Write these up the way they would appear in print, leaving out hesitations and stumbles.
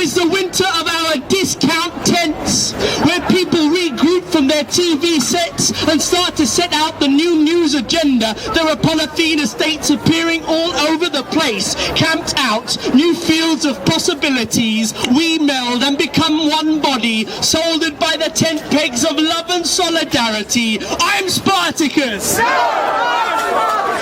is the winter of our discount tents, where people regroup from their TV sets and start to set out the new news agenda. There are polythene estates appearing all over the place, camped out, new fields of possibilities. We meld and become one body, soldered by the tent pegs of love and solidarity. I'm Spartacus!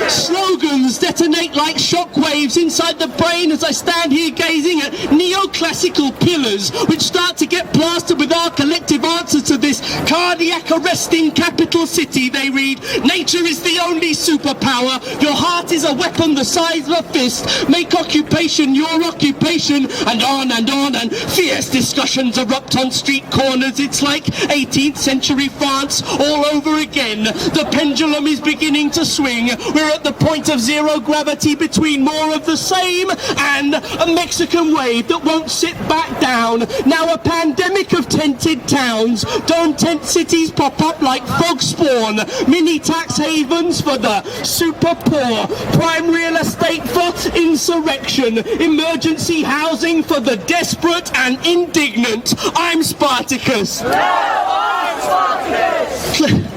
Slogans detonate like shockwaves inside the brain as I stand here gazing at neoclassical pillars which start to get plastered with our collective answer to this cardiac arresting capital city. They read, nature is the only superpower, your heart is a weapon the size of a fist, make occupation your occupation, and on and fierce discussions erupt on street corners. It's like 18th century France all over again. The pendulum is beginning to swing. We're at the point of zero gravity between more of the same and a Mexican wave that won't sit back down. Now a pandemic of tented towns. Dome tent cities pop up like frog spawn. Mini tax havens for the super poor. Prime real estate for insurrection. Emergency housing for the desperate and indignant. I'm Spartacus. I'm Spartacus.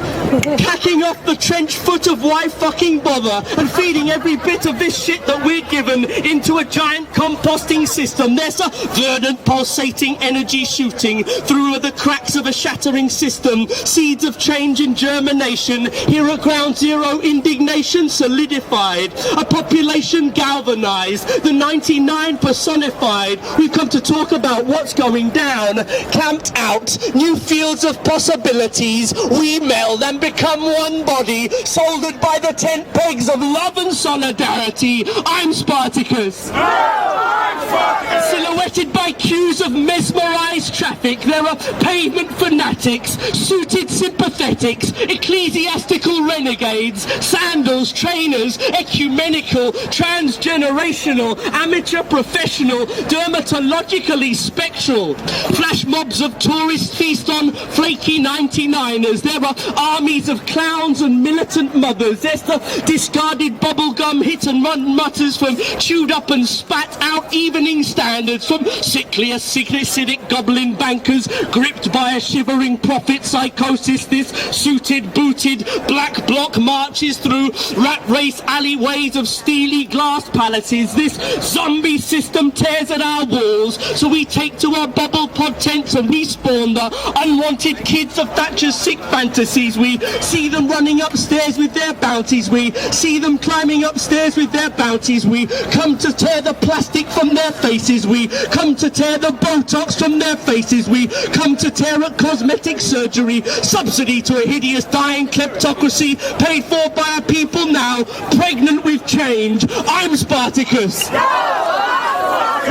Cacking off the trench foot of why fucking bother, and feeding every bit of this shit that we're given into a giant composting system. There's a verdant pulsating energy shooting through the cracks of a shattering system. Seeds of change in germination. Here at ground zero, indignation solidified. A population galvanized. The 99 personified. We've come to talk about what's going down. Camped out. New fields of possibilities. We meld and become one body, soldered by the tent pegs of love and solidarity. I'm Spartacus. Silhouetted by queues of mesmerized traffic, there are pavement fanatics, suited sympathetics, ecclesiastical renegades, sandals, trainers, ecumenical, transgenerational, amateur professional, dermatologically spectral. Flash mobs of tourists feast on flaky 99ers. There are armies of clowns and militant mothers. There's the discarded bubblegum hit and run mutters from chewed up and spat out evening standards, from sickly acidic goblin bankers gripped by a shivering profit psychosis. This suited, booted black bloc marches through rat race alleyways of steely glass palaces. This zombie system tears at our walls, so we take to our bubble pod tents and we spawn the unwanted kids of Thatcher's sick fantasies. We see them running upstairs with their bounties. We see them climbing upstairs with their bounties. We come to tear the plastic from their faces. We come to tear the Botox from their faces. We come to tear at cosmetic surgery, subsidy to a hideous dying kleptocracy paid for by our people now, pregnant with change. I'm Spartacus.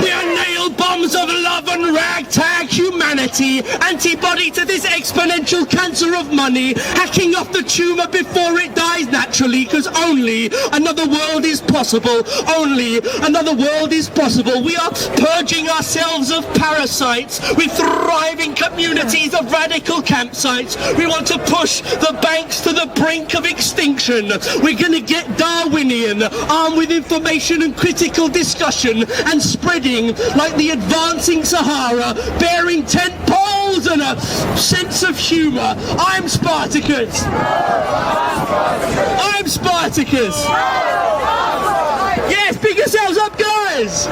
We are nail bombs of love and ragtag humanity, antibody to this exponential cancer of money, hacking off the tumour before it dies naturally, because only another world is possible. Only another world is possible. We are purging ourselves of parasites with thriving communities of radical campsites. We want to push the banks to the brink of extinction. We're going to get Darwinian, armed with information and critical discussion, and spreading like the advancing Sahara, bearing tent poles and a sense of humour. I'm Spartacus. I'm Spartacus. Yes, pick yourselves up, guys.